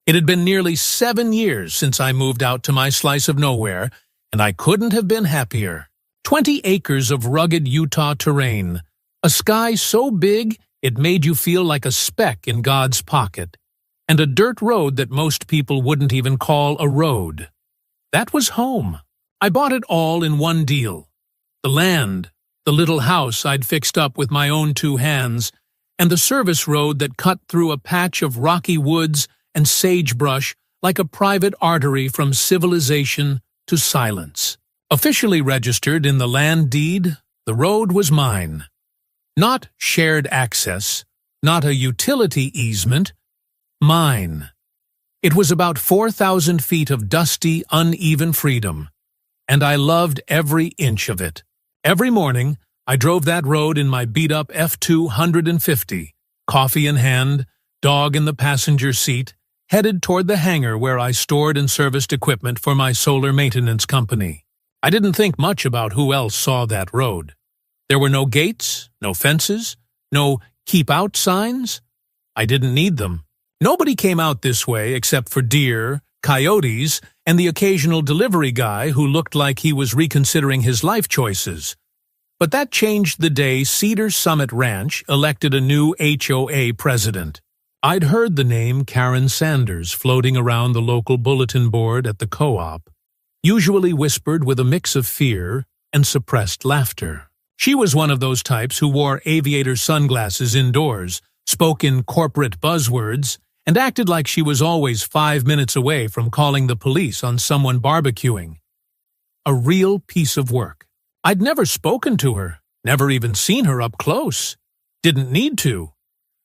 It had been nearly 7 years since I moved out to my slice of nowhere, and I couldn't have been happier. 20 acres of rugged Utah terrain, a sky so big it made you feel like a speck in God's pocket, and a dirt road that most people wouldn't even call a road. That was home. I bought it all in one deal. The land, the little house I'd fixed up with my own 2 hands, and the service road that cut through a patch of rocky woods and sagebrush like a private artery from civilization to silence. Officially registered in the land deed, the road was mine. Not shared access, not a utility easement, mine. It was about 4,000 feet of dusty, uneven freedom, and I loved every inch of it. Every morning, I drove that road in my beat-up F250, coffee in hand, dog in the passenger seat, headed toward the hangar where I stored and serviced equipment for my solar maintenance company. I didn't think much about who else saw that road. There were no gates, no fences, no keep out signs. I didn't need them. Nobody came out this way except for deer, coyotes, and the occasional delivery guy who looked like he was reconsidering his life choices. But that changed the day Cedar Summit Ranch elected a new HOA president. I'd heard the name Karen Sanders floating around the local bulletin board at the co-op, usually whispered with a mix of fear and suppressed laughter. She was one of those types who wore aviator sunglasses indoors, spoke in corporate buzzwords, and acted like she was always 5 minutes away from calling the police on someone barbecuing. A real piece of work. I'd never spoken to her, never even seen her up close. Didn't need to.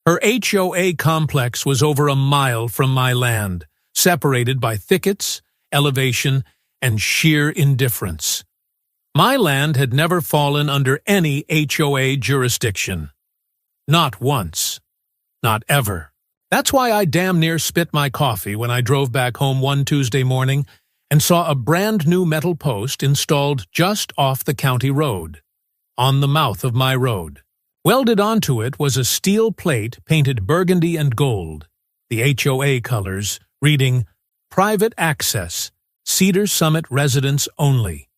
Her HOA complex was over a mile from my land, separated by thickets, elevation, and sheer indifference. My land had never fallen under any HOA jurisdiction. Not once. Not ever. That's why I damn near spit my coffee when I drove back home one Tuesday morning and saw a brand new metal post installed just off the county road, on the mouth of my road. Welded onto it was a steel plate painted burgundy and gold, the HOA colors, reading, "Private Access, Cedar Summit Residents Only.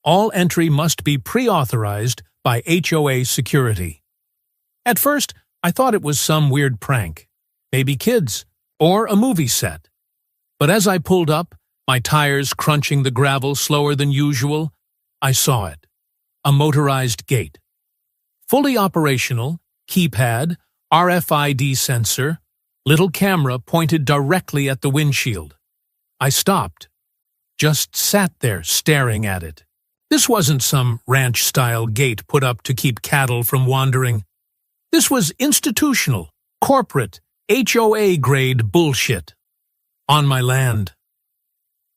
All entry must be pre-authorized by HOA security." At first, I thought it was some weird prank, maybe kids, or a movie set. But as I pulled up, my tires crunching the gravel slower than usual, I saw it. A motorized gate. Fully operational, keypad, RFID sensor, little camera pointed directly at the windshield. I stopped. Just sat there staring at it. This wasn't some ranch-style gate put up to keep cattle from wandering. This was institutional, corporate, HOA-grade bullshit. On my land.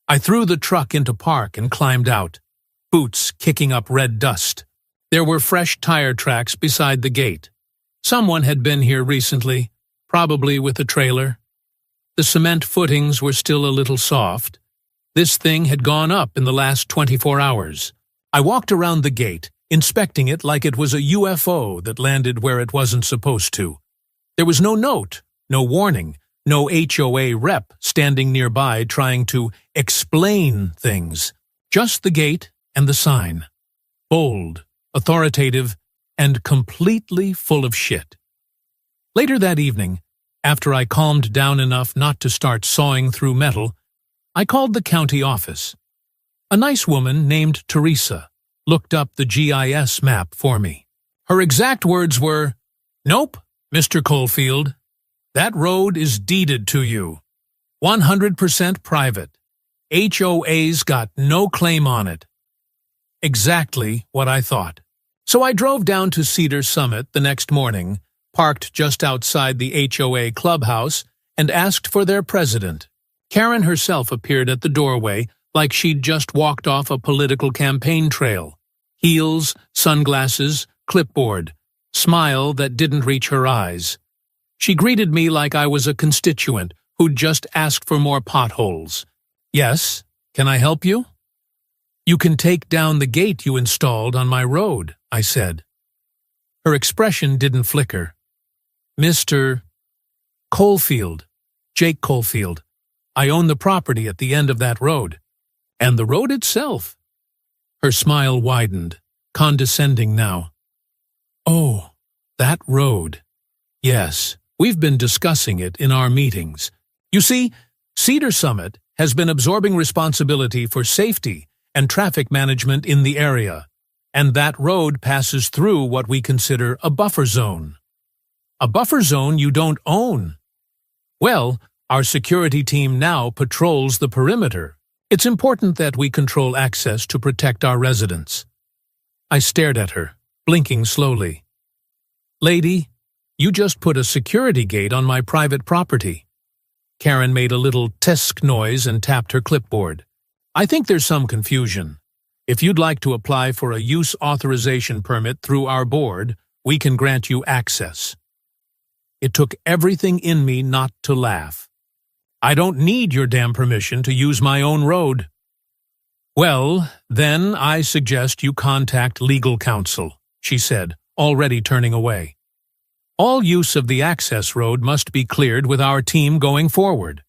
I threw the truck into park and climbed out, boots kicking up red dust. There were fresh tire tracks beside the gate. Someone had been here recently, probably with a trailer. The cement footings were still a little soft. This thing had gone up in the last 24 hours. I walked around the gate, inspecting it like it was a UFO that landed where it wasn't supposed to. There was no note, no warning, no HOA rep standing nearby trying to explain things. Just the gate and the sign. Bold, authoritative, and completely full of shit. Later that evening, after I calmed down enough not to start sawing through metal, I called the county office. A nice woman named Teresa looked up the GIS map for me. Her exact words were, "Nope, Mr. Coalfield. That road is deeded to you. 100% private. HOA's got no claim on it." Exactly what I thought. So I drove down to Cedar Summit the next morning, parked just outside the HOA clubhouse, and asked for their president. Karen herself appeared at the doorway like she'd just walked off a political campaign trail. Heels, sunglasses, clipboard, smile that didn't reach her eyes. She greeted me like I was a constituent who'd just asked for more potholes. "Yes, can I help you?" "You can take down the gate you installed on my road," I said. Her expression didn't flicker. "Mr. Coalfield, Jake Coalfield, I own the property at the end of that road. And the road itself. Her smile widened, condescending now. Oh, that road. Yes, we've been discussing it in our meetings. You see, Cedar Summit has been absorbing responsibility for safety and traffic management in the area, and that road passes through what we consider a buffer zone. A buffer zone you don't own. Well, our security team now patrols the perimeter. It's important that we control access to protect our residents. I stared at her, blinking slowly. Lady, you just put a security gate on my private property. Karen made a little tisk noise and tapped her clipboard. I think there's some confusion. If you'd like to apply for a use authorization permit through our board, we can grant you access. It took everything in me not to laugh. I don't need your damn permission to use my own road. Well, then I suggest you contact legal counsel, she said, already turning away. All use of the access road must be cleared with our team going forward.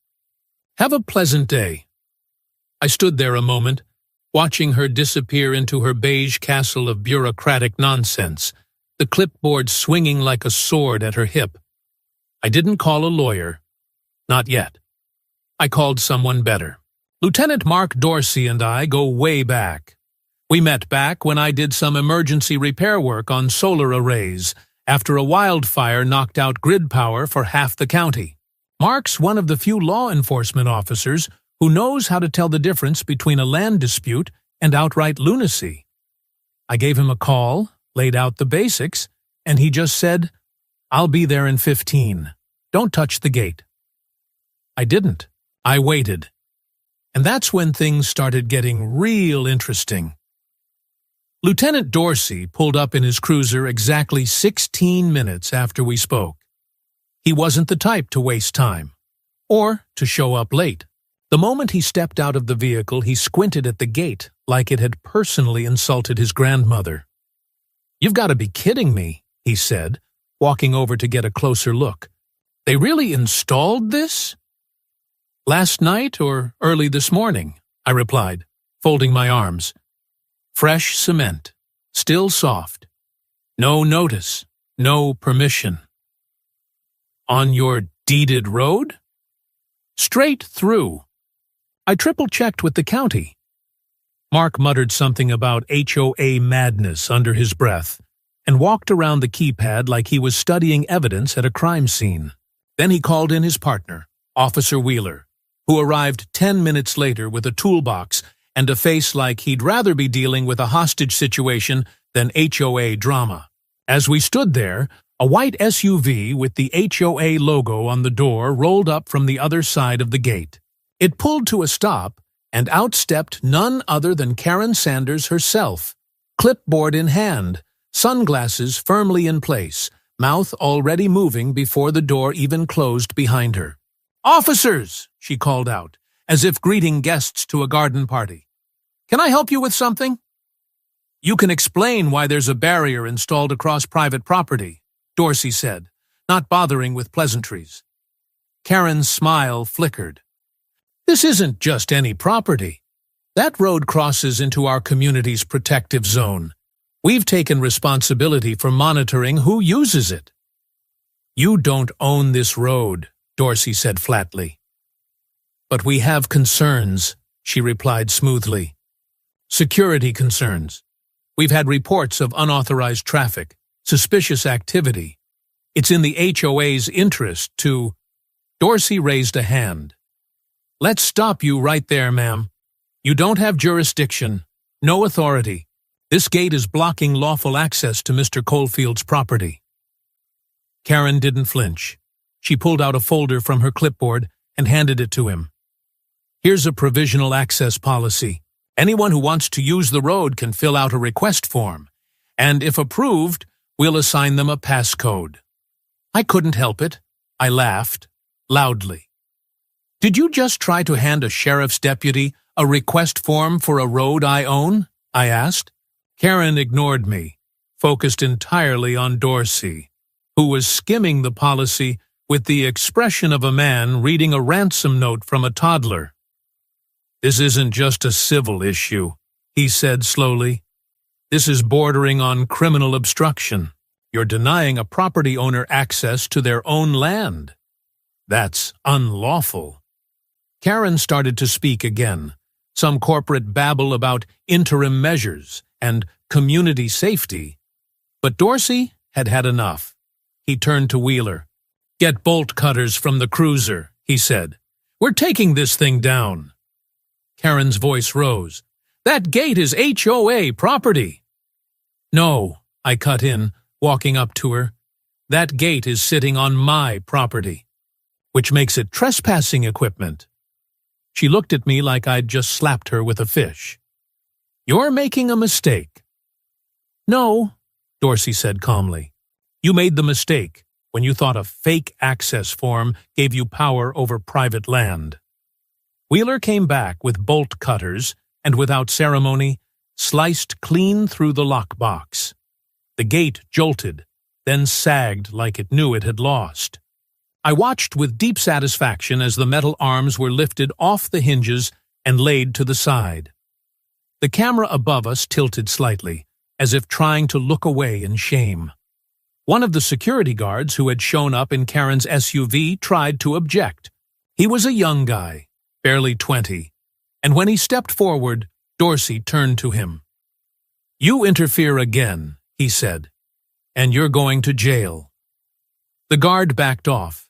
Have a pleasant day. I stood there a moment, watching her disappear into her beige castle of bureaucratic nonsense, the clipboard swinging like a sword at her hip. I didn't call a lawyer. Not yet. I called someone better. Lieutenant Mark Dorsey and I go way back. We met back when I did some emergency repair work on solar arrays after a wildfire knocked out grid power for half the county. Mark's one of the few law enforcement officers who knows how to tell the difference between a land dispute and outright lunacy. I gave him a call, laid out the basics, and he just said, "I'll be there in 15. Don't touch the gate." I didn't. I waited. And that's when things started getting real interesting. Lieutenant Dorsey pulled up in his cruiser exactly 16 minutes after we spoke. He wasn't the type to waste time, or to show up late. The moment he stepped out of the vehicle, he squinted at the gate like it had personally insulted his grandmother. "You've got to be kidding me," he said, walking over to get a closer look. "They really installed this?" "Last night or early this morning," I replied, folding my arms. "Fresh cement, still soft. No notice, no permission." "On your deeded road?" "Straight through. I triple-checked with the county." Mark muttered something about HOA madness under his breath and walked around the keypad like he was studying evidence at a crime scene. Then he called in his partner, Officer Wheeler, who arrived 10 minutes later with a toolbox and a face like he'd rather be dealing with a hostage situation than HOA drama. As we stood there, a white SUV with the HOA logo on the door rolled up from the other side of the gate. It pulled to a stop, and out stepped none other than Karen Sanders herself, clipboard in hand, sunglasses firmly in place, mouth already moving before the door even closed behind her. "Officers!" she called out, as if greeting guests to a garden party. "Can I help you with something?" "You can explain why there's a barrier installed across private property," Dorsey said, not bothering with pleasantries. Karen's smile flickered. "This isn't just any property. That road crosses into our community's protective zone. We've taken responsibility for monitoring who uses it." "You don't own this road," Dorsey said flatly. "But we have concerns," she replied smoothly. "Security concerns. We've had reports of unauthorized traffic, suspicious activity. It's in the HOA's interest to—" Dorsey raised a hand. "Let's stop you right there, ma'am. You don't have jurisdiction, no authority. This gate is blocking lawful access to Mr. Coalfield's property." Karen didn't flinch. She pulled out a folder from her clipboard and handed it to him. "Here's a provisional access policy. Anyone who wants to use the road can fill out a request form, and if approved, we'll assign them a passcode." I couldn't help it. I laughed, loudly. "Did you just try to hand a sheriff's deputy a request form for a road I own?" I asked. Karen ignored me, focused entirely on Dorsey, who was skimming the policy with the expression of a man reading a ransom note from a toddler. "This isn't just a civil issue," he said slowly. "This is bordering on criminal obstruction. You're denying a property owner access to their own land. That's unlawful." Karen started to speak again, some corporate babble about interim measures and community safety. But Dorsey had had enough. He turned to Wheeler. "Get bolt cutters from the cruiser," he said. "We're taking this thing down." Karen's voice rose. "That gate is HOA property." "No," I cut in, walking up to her. "That gate is sitting on my property, which makes it trespassing equipment." She looked at me like I'd just slapped her with a fish. "You're making a mistake." "No," Dorsey said calmly. "You made the mistake when you thought a fake access form gave you power over private land." Wheeler came back with bolt cutters and, without ceremony, sliced clean through the lockbox. The gate jolted, then sagged like it knew it had lost. I watched with deep satisfaction as the metal arms were lifted off the hinges and laid to the side. The camera above us tilted slightly, as if trying to look away in shame. One of the security guards who had shown up in Karen's SUV tried to object. He was a young guy, barely 20, and when he stepped forward, Dorsey turned to him. "You interfere again," he said, "and you're going to jail." The guard backed off.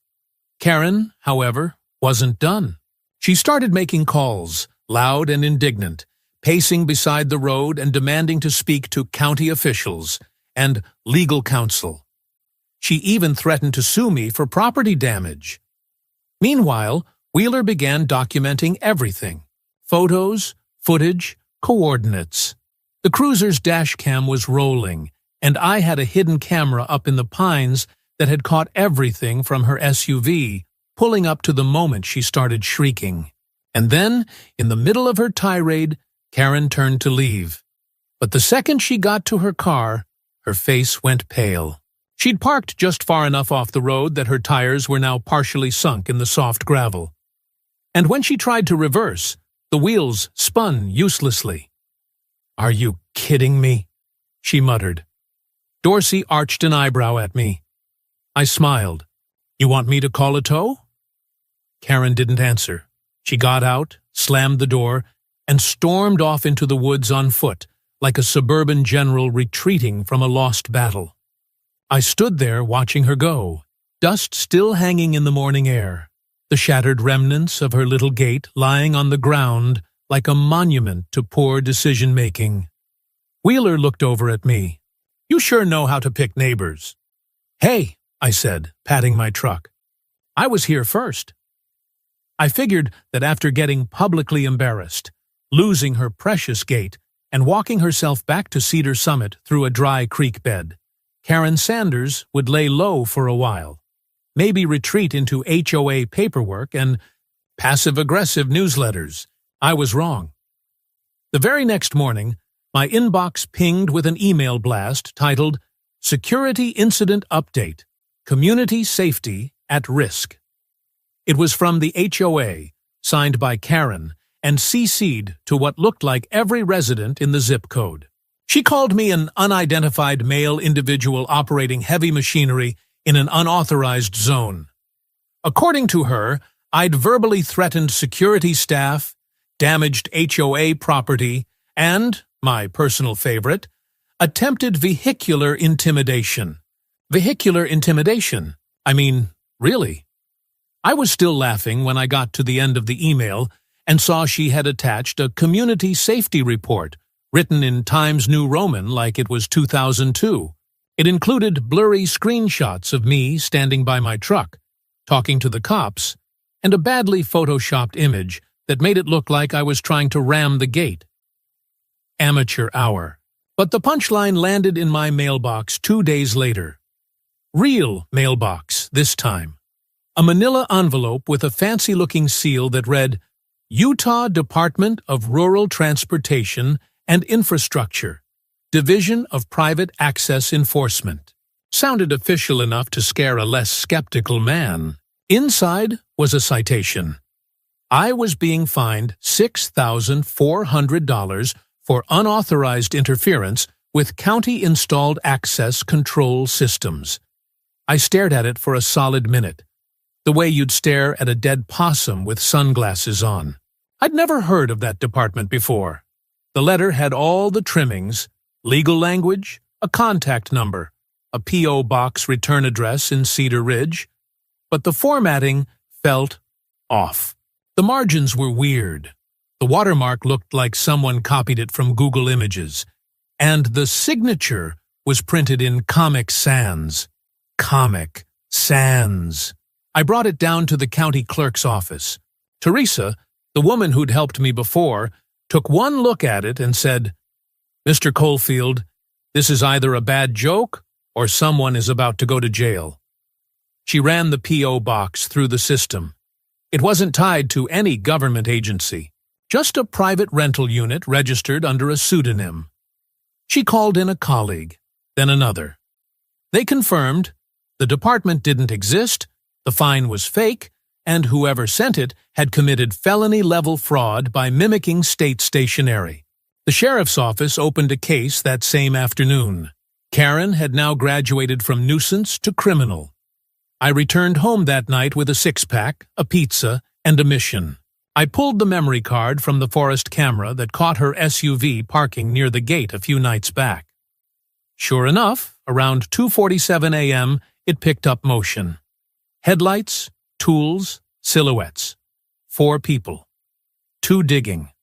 Karen, however, wasn't done. She started making calls, loud and indignant, pacing beside the road and demanding to speak to county officials and legal counsel. She even threatened to sue me for property damage. Meanwhile, Wheeler began documenting everything: photos, footage, coordinates. The cruiser's dash cam was rolling, and I had a hidden camera up in the pines that had caught everything from her SUV, pulling up to the moment she started shrieking. And then, in the middle of her tirade, Karen turned to leave. But the second she got to her car, her face went pale. She'd parked just far enough off the road that her tires were now partially sunk in the soft gravel. And when she tried to reverse, the wheels spun uselessly. "Are you kidding me?" she muttered. Dorsey arched an eyebrow at me. I smiled. "You want me to call a tow?" Karen didn't answer. She got out, slammed the door, and stormed off into the woods on foot, like a suburban general retreating from a lost battle. I stood there watching her go, dust still hanging in the morning air, the shattered remnants of her little gate lying on the ground like a monument to poor decision-making. Wheeler looked over at me. "You sure know how to pick neighbors." "Hey," I said, patting my truck. "I was here first." I figured that after getting publicly embarrassed, losing her precious gate, and walking herself back to Cedar Summit through a dry creek bed, Karen Sanders would lay low for a while, maybe retreat into HOA paperwork and passive-aggressive newsletters. I was wrong. The very next morning, my inbox pinged with an email blast titled "Security Incident Update: Community Safety at Risk." It was from the HOA, signed by Karen, and CC'd to what looked like every resident in the zip code. She called me an unidentified male individual operating heavy machinery in an unauthorized zone. According to her, I'd verbally threatened security staff, damaged HOA property, and, my personal favorite, attempted vehicular intimidation. Vehicular intimidation? I mean, really? I was still laughing when I got to the end of the email and saw she had attached a community safety report, written in Times New Roman like it was 2002. It included blurry screenshots of me standing by my truck, talking to the cops, and a badly photoshopped image that made it look like I was trying to ram the gate. Amateur hour. But the punchline landed in my mailbox 2 days later. Real mailbox, this time. A manila envelope with a fancy-looking seal that read, "Utah Department of Rural Transportation and Infrastructure, Division of Private Access Enforcement." Sounded official enough to scare a less skeptical man. Inside was a citation. I was being fined $6,400 for unauthorized interference with county-installed access control systems. I stared at it for a solid minute, the way you'd stare at a dead possum with sunglasses on. I'd never heard of that department before. The letter had all the trimmings: legal language, a contact number, a P.O. box return address in Cedar Ridge, but the formatting felt off. The margins were weird. The watermark looked like someone copied it from Google Images, and the signature was printed in Comic Sans. Comic Sans. I brought it down to the county clerk's office. Teresa, the woman who'd helped me before, took one look at it and said, "Mr. Coalfield, this is either a bad joke or someone is about to go to jail." She ran the P.O. box through the system. It wasn't tied to any government agency, just a private rental unit registered under a pseudonym. She called in a colleague, then another. They confirmed the department didn't exist, the fine was fake, and whoever sent it had committed felony-level fraud by mimicking state stationery. The sheriff's office opened a case that same afternoon. Karen had now graduated from nuisance to criminal. I returned home that night with a six-pack, a pizza, and a mission. I pulled the memory card from the Forest camera that caught her SUV parking near the gate a few nights back. Sure enough, around 2:47 a.m., it picked up motion. Headlights, tools, silhouettes. 4 people. 2 digging.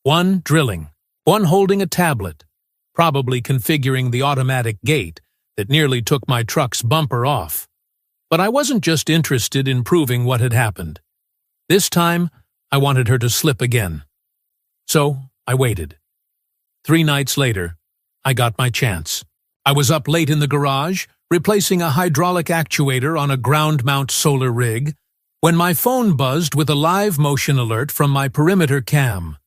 1 drilling. 1 holding a tablet, probably configuring the automatic gate that nearly took my truck's bumper off. But I wasn't just interested in proving what had happened. This time, I wanted her to slip again. So, I waited. 3 nights later, I got my chance. I was up late in the garage, replacing a hydraulic actuator on a ground-mount solar rig, when my phone buzzed with a live motion alert from my perimeter cam.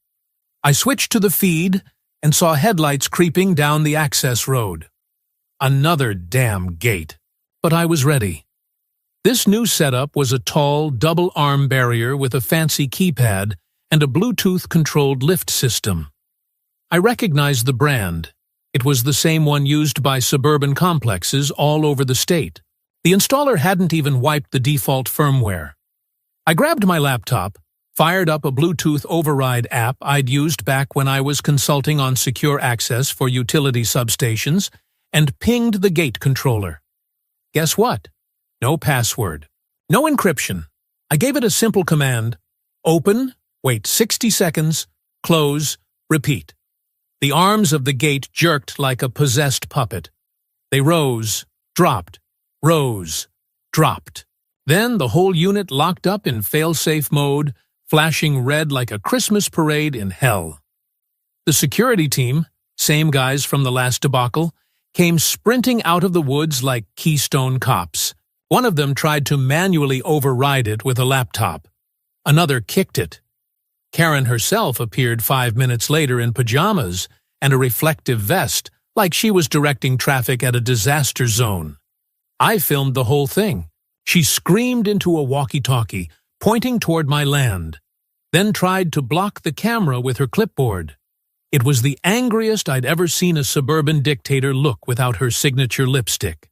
I switched to the feed and saw headlights creeping down the access road. Another damn gate. But I was ready. This new setup was a tall, double-arm barrier with a fancy keypad and a Bluetooth-controlled lift system. I recognized the brand. It was the same one used by suburban complexes all over the state. The installer hadn't even wiped the default firmware. I grabbed my laptop, fired up a Bluetooth override app I'd used back when I was consulting on secure access for utility substations, and pinged the gate controller. Guess what? No password. No encryption. I gave it a simple command: open, wait 60 seconds, close, repeat. The arms of the gate jerked like a possessed puppet. They rose, dropped, rose, dropped. Then the whole unit locked up in fail-safe mode, flashing red like a Christmas parade in hell. The security team, same guys from the last debacle, came sprinting out of the woods like Keystone Cops. One of them tried to manually override it with a laptop. Another kicked it. Karen herself appeared 5 minutes later in pajamas and a reflective vest, like she was directing traffic at a disaster zone. I filmed the whole thing. She screamed into a walkie-talkie, pointing toward my land, then tried to block the camera with her clipboard. It was the angriest I'd ever seen a suburban dictator look without her signature lipstick.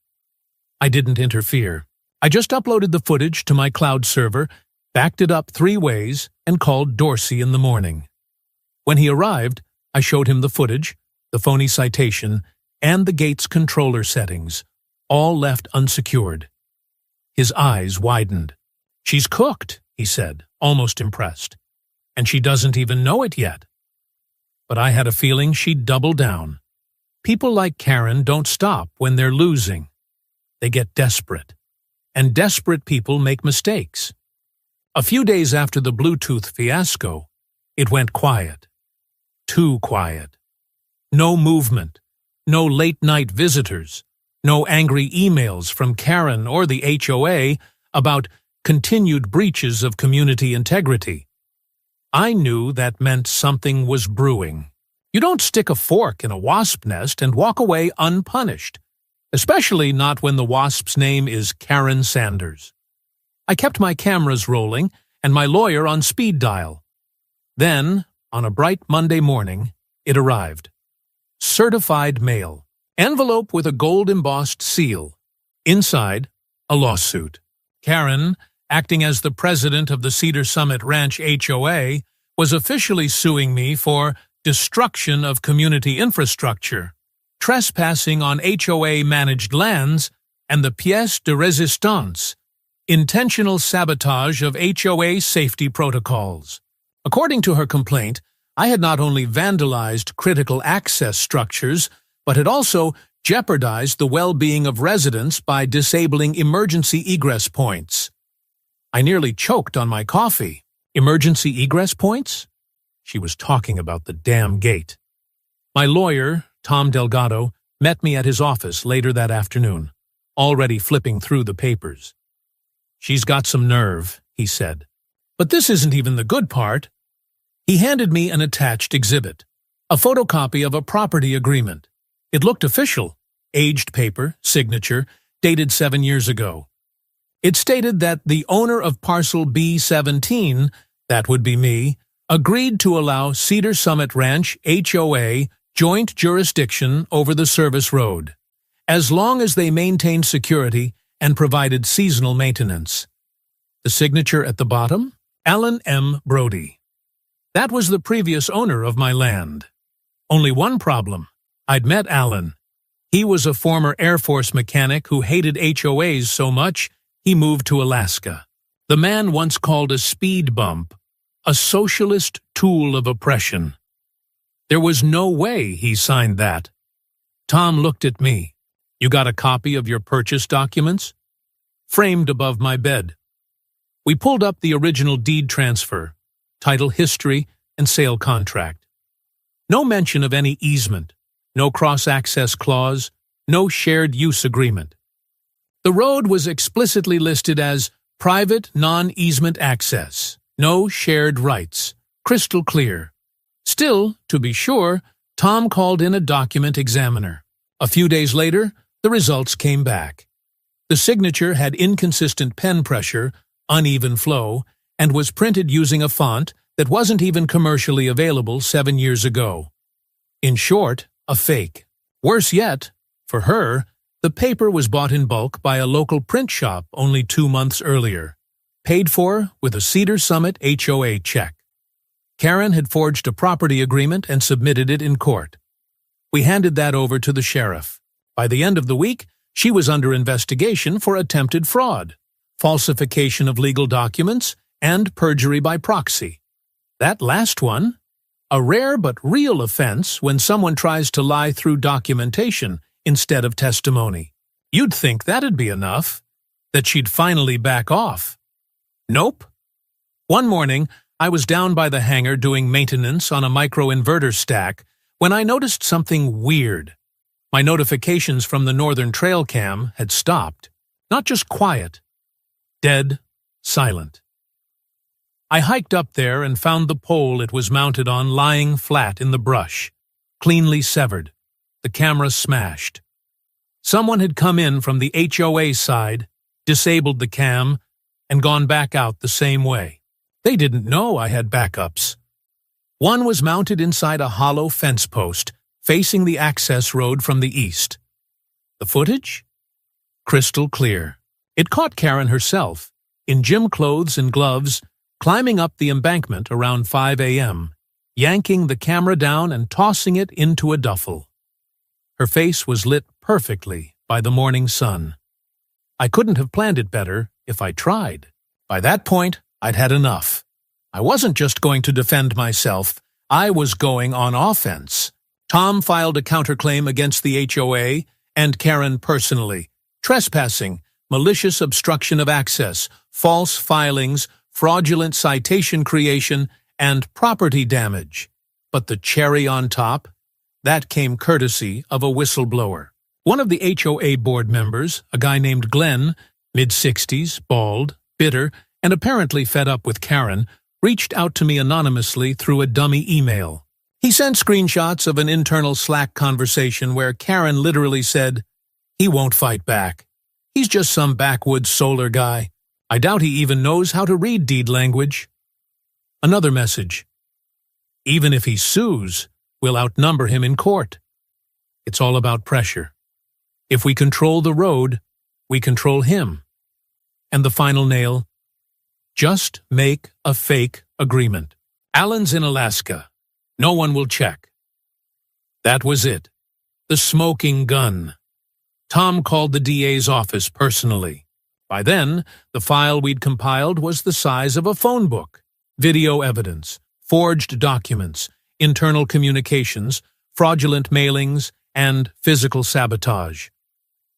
I didn't interfere. I just uploaded the footage to my cloud server, backed it up 3 ways, and called Dorsey in the morning. When he arrived, I showed him the footage, the phony citation, and the gate's controller settings, all left unsecured. His eyes widened. "She's cooked," he said, almost impressed. "And she doesn't even know it yet." But I had a feeling she'd double down. People like Karen don't stop when they're losing. They get desperate. And desperate people make mistakes. A few days after the Bluetooth fiasco, it went quiet. Too quiet. No movement. No late-night visitors. No angry emails from Karen or the HOA about continued breaches of community integrity. I knew that meant something was brewing. You don't stick a fork in a wasp nest and walk away unpunished. especially not when the wasp's name is Karen Sanders. I kept my cameras rolling and my lawyer on speed dial. Then, on a bright Monday morning, it arrived. Certified mail. Envelope with a gold-embossed seal. Inside, a lawsuit. Karen, acting as the president of the Cedar Summit Ranch HOA, was officially suing me for destruction of community infrastructure, trespassing on HOA-managed lands, and the pièce de résistance, intentional sabotage of HOA safety protocols. According to her complaint, I had not only vandalized critical access structures, but had also jeopardized the well-being of residents by disabling emergency egress points. I nearly choked on my coffee. Emergency egress points? She was talking about the damn gate. My lawyer, Tom Delgado, met me at his office later that afternoon, already flipping through the papers. "She's got some nerve," he said. "But this isn't even the good part." He handed me an attached exhibit, a photocopy of a property agreement. It looked official, aged paper, signature, dated 7 years ago. It stated that the owner of parcel B17, that would be me, agreed to allow Cedar Summit Ranch HOA joint jurisdiction over the service road, as long as they maintained security and provided seasonal maintenance. The signature at the bottom? Alan M. Brody. That was the previous owner of my land. Only one problem. I'd met Alan. He was a former Air Force mechanic who hated HOAs so much he moved to Alaska. The man once called a speed bump a socialist tool of oppression. There was no way he signed that. Tom looked at me. "You got a copy of your purchase documents?" Framed above my bed. We pulled up the original deed transfer, title history, and sale contract. No mention of any easement, no cross-access clause, no shared use agreement. The road was explicitly listed as private non-easement access, no shared rights, crystal clear. Still, to be sure, Tom called in a document examiner. A few days later, the results came back. The signature had inconsistent pen pressure, uneven flow, and was printed using a font that wasn't even commercially available 7 years ago. In short, a fake. Worse yet, for her, the paper was bought in bulk by a local print shop only 2 months earlier, paid for with a Cedar Summit HOA check. Karen had forged a property agreement and submitted it in court. We handed that over to the sheriff. By the end of the week, she was under investigation for attempted fraud, falsification of legal documents, and perjury by proxy. That last one, a rare but real offense when someone tries to lie through documentation instead of testimony. You'd think that'd be enough, that she'd finally back off. Nope. One morning, I was down by the hangar doing maintenance on a microinverter stack when I noticed something weird. My notifications from the Northern Trail Cam had stopped. Not just quiet. Dead, silent. I hiked up there and found the pole it was mounted on lying flat in the brush, cleanly severed, the camera smashed. Someone had come in from the HOA side, disabled the cam, and gone back out the same way. They didn't know I had backups. One was mounted inside a hollow fence post, facing the access road from the east. The footage? Crystal clear. It caught Karen herself, in gym clothes and gloves, climbing up the embankment around 5 a.m., yanking the camera down and tossing it into a duffel. Her face was lit perfectly by the morning sun. I couldn't have planned it better if I tried. By that point, I'd had enough. I wasn't just going to defend myself, I was going on offense. Tom filed a counterclaim against the HOA and Karen personally. Trespassing, malicious obstruction of access, false filings, fraudulent citation creation, and property damage. But the cherry on top? That came courtesy of a whistleblower. One of the HOA board members, a guy named Glenn, mid-60s, bald, bitter, and apparently fed up with Karen, reached out to me anonymously through a dummy email. He sent screenshots of an internal Slack conversation where Karen literally said, He won't fight back. He's just some backwoods solar guy. I doubt he even knows how to read deed language. Another message. Even if he sues, we'll outnumber him in court. It's all about pressure. If we control the road, we control him. And the final nail. Just make a fake agreement. Alan's in Alaska. No one will check. That was it. The smoking gun. Tom called the DA's office personally. By then, the file we'd compiled was the size of a phone book. Video evidence, forged documents, internal communications, fraudulent mailings, and physical sabotage.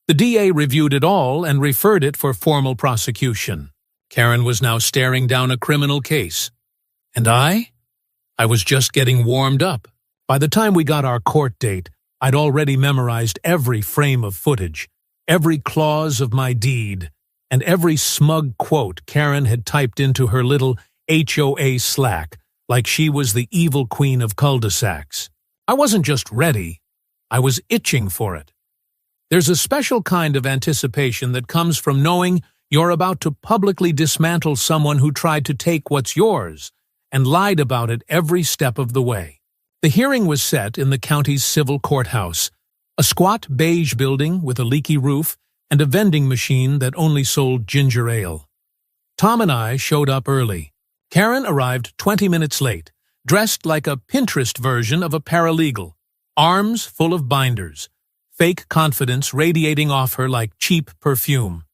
The DA reviewed it all and referred it for formal prosecution. Karen was now staring down a criminal case. And I was just getting warmed up. By the time we got our court date, I'd already memorized every frame of footage, every clause of my deed, and every smug quote Karen had typed into her little HOA Slack like she was the evil queen of cul-de-sacs. I wasn't just ready, I was itching for it. There's a special kind of anticipation that comes from knowing you're about to publicly dismantle someone who tried to take what's yours and lied about it every step of the way. The hearing was set in the county's civil courthouse, a squat beige building with a leaky roof and a vending machine that only sold ginger ale. Tom and I showed up early. Karen arrived 20 minutes late, dressed like a Pinterest version of a paralegal, arms full of binders, fake confidence radiating off her like cheap perfume.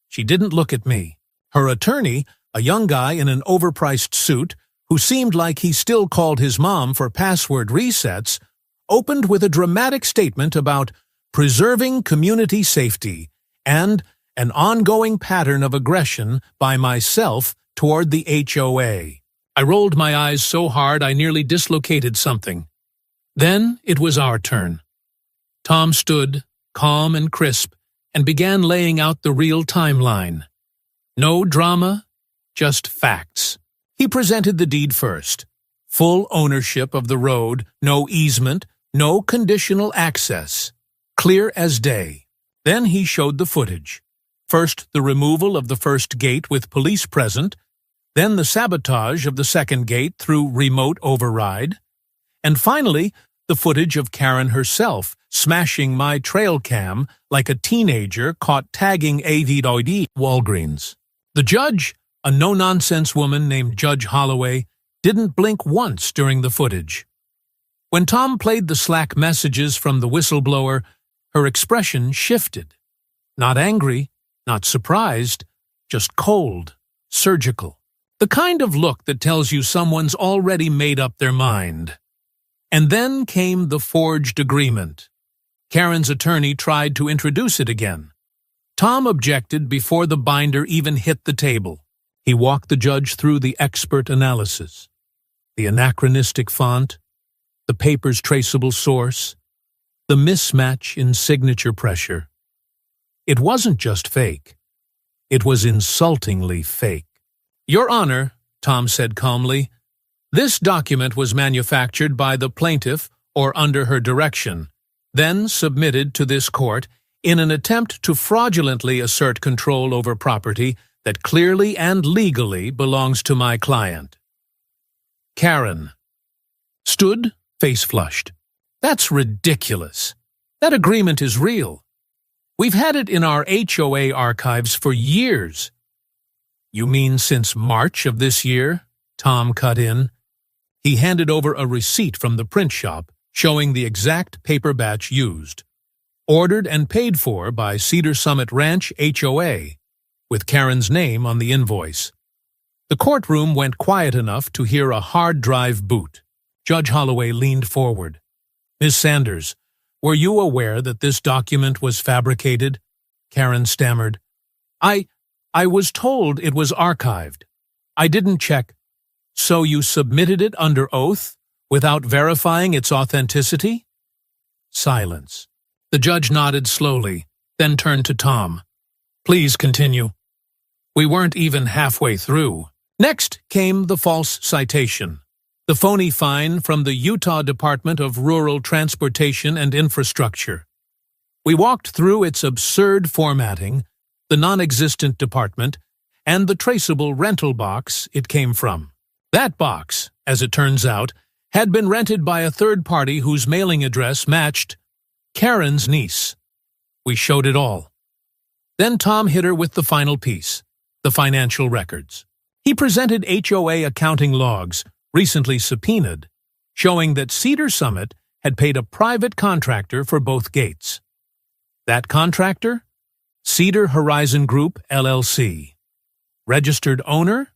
She didn't look at me. Her attorney, a young guy in an overpriced suit, who seemed like he still called his mom for password resets, opened with a dramatic statement about preserving community safety and an ongoing pattern of aggression by myself toward the HOA. I rolled my eyes so hard I nearly dislocated something. Then it was our turn. Tom stood, calm and crisp, and began laying out the real timeline. No drama, just facts. He presented the deed first. Full ownership of the road, no easement, no conditional access. Clear as day. Then he showed the footage. First, the removal of the first gate with police present, then the sabotage of the second gate through remote override, and finally, the footage of Karen herself smashing my trail cam like a teenager caught tagging AVD Walgreens. The judge, a no-nonsense woman named Judge Holloway, didn't blink once during the footage. When Tom played the Slack messages from the whistleblower, her expression shifted. Not angry, not surprised, just cold, surgical. The kind of look that tells you someone's already made up their mind. And then came the forged agreement. Karen's attorney tried to introduce it again. Tom objected before the binder even hit the table. He walked the judge through the expert analysis. The anachronistic font, the paper's traceable source, the mismatch in signature pressure. It wasn't just fake. It was insultingly fake. Your Honor, Tom said calmly, this document was manufactured by the plaintiff or under her direction, then submitted to this court in an attempt to fraudulently assert control over property that clearly and legally belongs to my client. Karen stood, face flushed. That's ridiculous. That agreement is real. We've had it in our HOA archives for years. You mean since March of this year? Tom cut in. He handed over a receipt from the print shop showing the exact paper batch used. Ordered and paid for by Cedar Summit Ranch HOA, with Karen's name on the invoice. The courtroom went quiet enough to hear a hard drive boot. Judge Holloway leaned forward. Ms. Sanders, were you aware that this document was fabricated? Karen stammered. I was told it was archived. I didn't check. So you submitted it under oath, without verifying its authenticity? Silence. The judge nodded slowly, then turned to Tom. Please continue. We weren't even halfway through. Next came the false citation, the phony fine from the Utah Department of Rural Transportation and Infrastructure. We walked through its absurd formatting, the non-existent department, and the traceable rental box it came from. That box, as it turns out, had been rented by a third party whose mailing address matched Karen's niece. We showed it all. Then Tom hit her with the final piece, the financial records. He presented HOA accounting logs, recently subpoenaed, showing that Cedar Summit had paid a private contractor for both gates. That contractor? Cedar Horizon Group, LLC. Registered owner?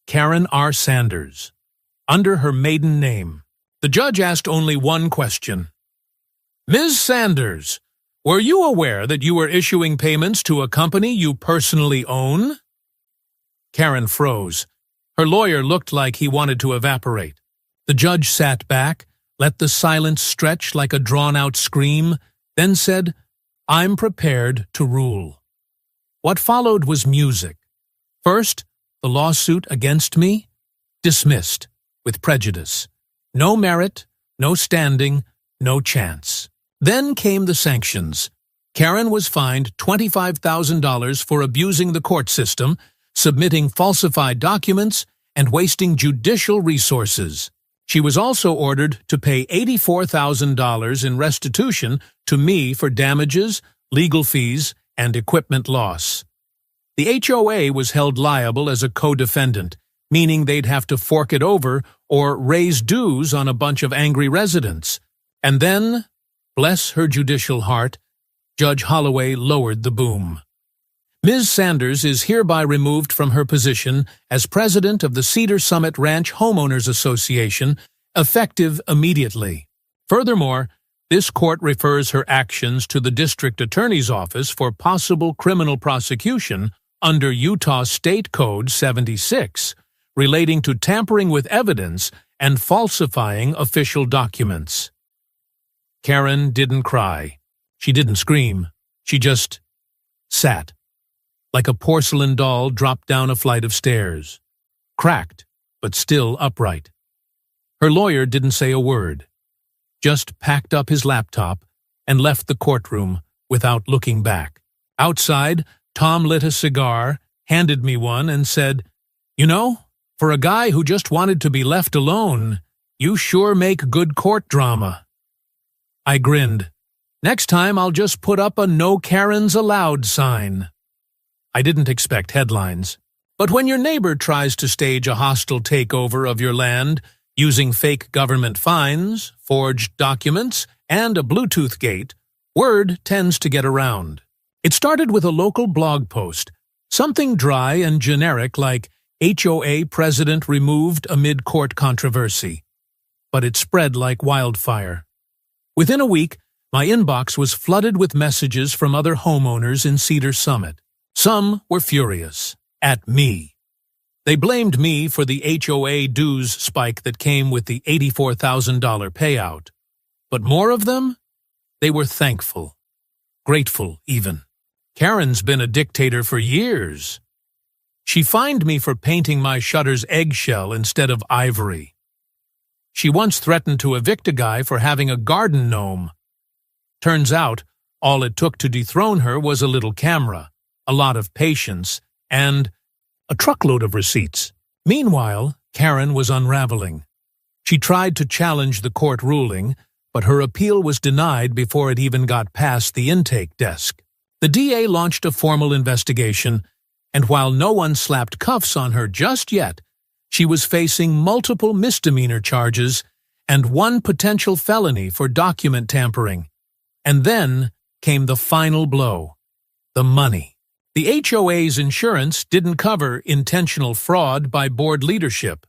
Karen R. Sanders. Under her maiden name. The judge asked only one question. Ms. Sanders, were you aware that you were issuing payments to a company you personally own? Karen froze. Her lawyer looked like he wanted to evaporate. The judge sat back, let the silence stretch like a drawn-out scream, then said, I'm prepared to rule. What followed was music. First, the lawsuit against me, dismissed, with prejudice. No merit, no standing, no chance. Then came the sanctions. Karen was fined $25,000 for abusing the court system, submitting falsified documents, and wasting judicial resources. She was also ordered to pay $84,000 in restitution to me for damages, legal fees, and equipment loss. The HOA was held liable as a co-defendant, meaning they'd have to fork it over or raise dues on a bunch of angry residents. And then, bless her judicial heart, Judge Holloway lowered the boom. Ms. Sanders is hereby removed from her position as president of the Cedar Summit Ranch Homeowners Association, effective immediately. Furthermore, this court refers her actions to the district attorney's office for possible criminal prosecution under Utah State Code 76, relating to tampering with evidence and falsifying official documents. Karen didn't cry. She didn't scream. She just sat, like a porcelain doll dropped down a flight of stairs, cracked, but still upright. Her lawyer didn't say a word, just packed up his laptop and left the courtroom without looking back. Outside, Tom lit a cigar, handed me one, and said, You know, for a guy who just wanted to be left alone, you sure make good court drama. I grinned. Next time I'll just put up a No Karens Allowed sign. I didn't expect headlines. But when your neighbor tries to stage a hostile takeover of your land using fake government fines, forged documents, and a Bluetooth gate, word tends to get around. It started with a local blog post, something dry and generic like HOA president removed amid court controversy. But it spread like wildfire. Within a week, my inbox was flooded with messages from other homeowners in Cedar Summit. Some were furious at me. They blamed me for the HOA dues spike that came with the $84,000 payout. But more of them? They were thankful. Grateful, even. Karen's been a dictator for years. She fined me for painting my shutters eggshell instead of ivory. She once threatened to evict a guy for having a garden gnome. Turns out, all it took to dethrone her was a little camera, a lot of patience, and a truckload of receipts. Meanwhile, Karen was unraveling. She tried to challenge the court ruling, but her appeal was denied before it even got past the intake desk. The DA launched a formal investigation, and while no one slapped cuffs on her just yet, she was facing multiple misdemeanor charges and one potential felony for document tampering. And then came the final blow: the money. The HOA's insurance didn't cover intentional fraud by board leadership.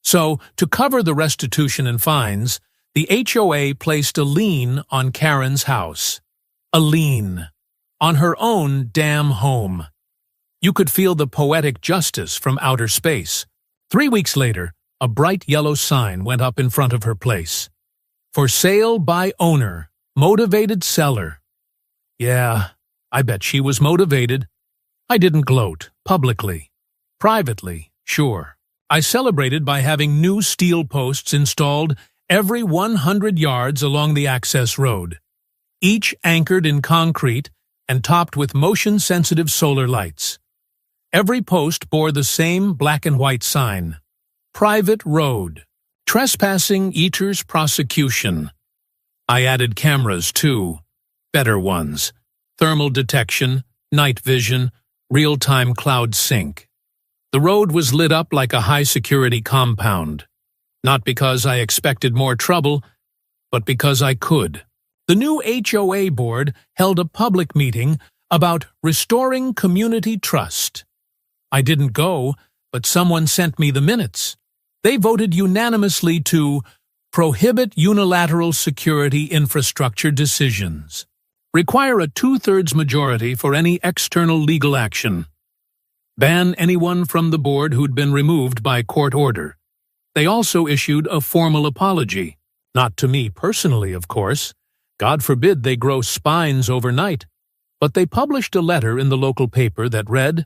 So, to cover the restitution and fines, the HOA placed a lien on Karen's house. A lien. On her own damn home. You could feel the poetic justice from outer space. 3 weeks later, a bright yellow sign went up in front of her place. For sale by owner, motivated seller. Yeah, I bet she was motivated. I didn't gloat, publicly. Privately, sure. I celebrated by having new steel posts installed every 100 yards along the access road. each anchored in concrete and topped with motion-sensitive solar lights. Every post bore the same black and white sign: Private Road. Trespassing eaters prosecution. I added cameras too. Better ones. Thermal detection, night vision, real-time cloud sync. The road was lit up like a high-security compound. Not because I expected more trouble, but because I could. The new HOA board held a public meeting about restoring community trust. I didn't go, but someone sent me the minutes. They voted unanimously to prohibit unilateral security infrastructure decisions, require a 2/3 majority for any external legal action, ban anyone from the board who'd been removed by court order. They also issued a formal apology, not to me personally, of course. God forbid they grow spines overnight, but they published a letter in the local paper that read,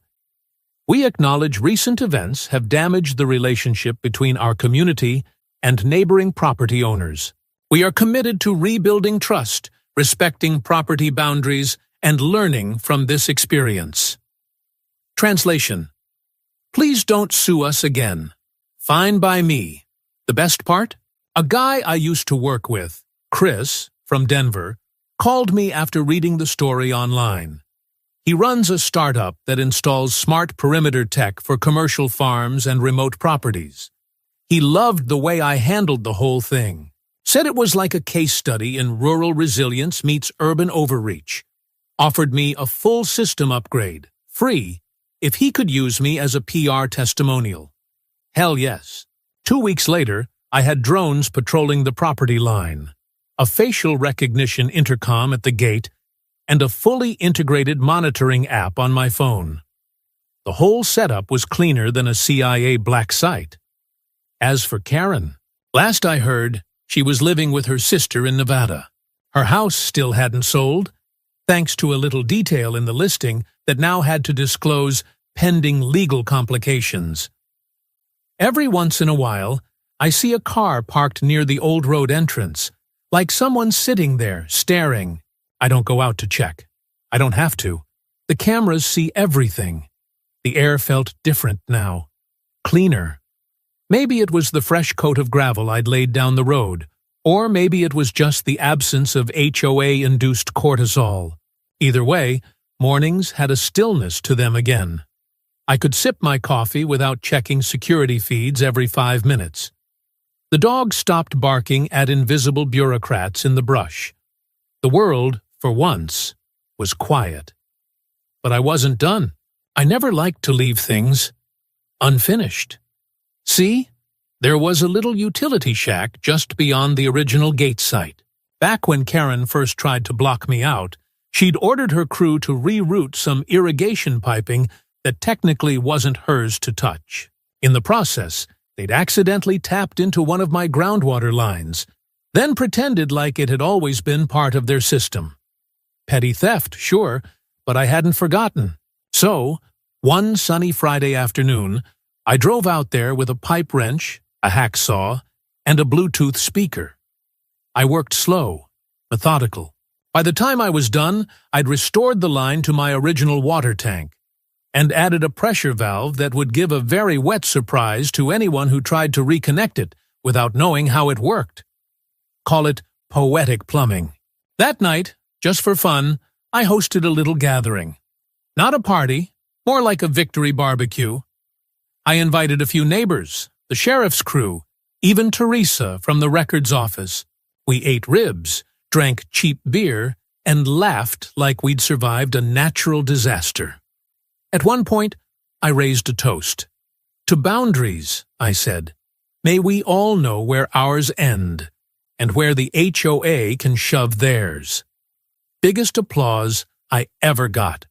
"We acknowledge recent events have damaged the relationship between our community and neighboring property owners. We are committed to rebuilding trust, respecting property boundaries, and learning from this experience." Translation: Please don't sue us again. Fine by me. The best part? A guy I used to work with, Chris, from Denver, called me after reading the story online. He runs a startup that installs smart perimeter tech for commercial farms and remote properties. He loved the way I handled the whole thing. Said it was like a case study in rural resilience meets urban overreach. Offered me a full system upgrade, free, if he could use me as a PR testimonial. Hell yes. 2 weeks later, I had drones patrolling the property line, a facial recognition intercom at the gate, and a fully integrated monitoring app on my phone. The whole setup was cleaner than a CIA black site. As for Karen, last I heard, she was living with her sister in Nevada. Her house still hadn't sold, thanks to a little detail in the listing that now had to disclose pending legal complications. Every once in a while, I see a car parked near the old road entrance, like someone sitting there, staring. I don't go out to check. I don't have to. The cameras see everything. The air felt different now. Cleaner. Maybe it was the fresh coat of gravel I'd laid down the road, or maybe it was just the absence of HOA-induced cortisol. Either way, mornings had a stillness to them again. I could sip my coffee without checking security feeds every 5 minutes. The dog stopped barking at invisible bureaucrats in the brush. The world, for once, was quiet. But I wasn't done. I never liked to leave things unfinished. See, there was a little utility shack just beyond the original gate site. Back when Karen first tried to block me out, she'd ordered her crew to reroute some irrigation piping that technically wasn't hers to touch. In the process, they'd accidentally tapped into one of my groundwater lines, then pretended like it had always been part of their system. Petty theft, sure, but I hadn't forgotten. So, one sunny Friday afternoon, I drove out there with a pipe wrench, a hacksaw, and a Bluetooth speaker. I worked slow, methodical. By the time I was done, I'd restored the line to my original water tank and added a pressure valve that would give a very wet surprise to anyone who tried to reconnect it without knowing how it worked. Call it poetic plumbing. That night, just for fun, I hosted a little gathering. Not a party, more like a victory barbecue. I invited a few neighbors, the sheriff's crew, even Teresa from the records office. We ate ribs, drank cheap beer, and laughed like we'd survived a natural disaster. At one point, I raised a toast. To boundaries, I said. May we all know where ours end, and where the HOA can shove theirs. Biggest applause I ever got.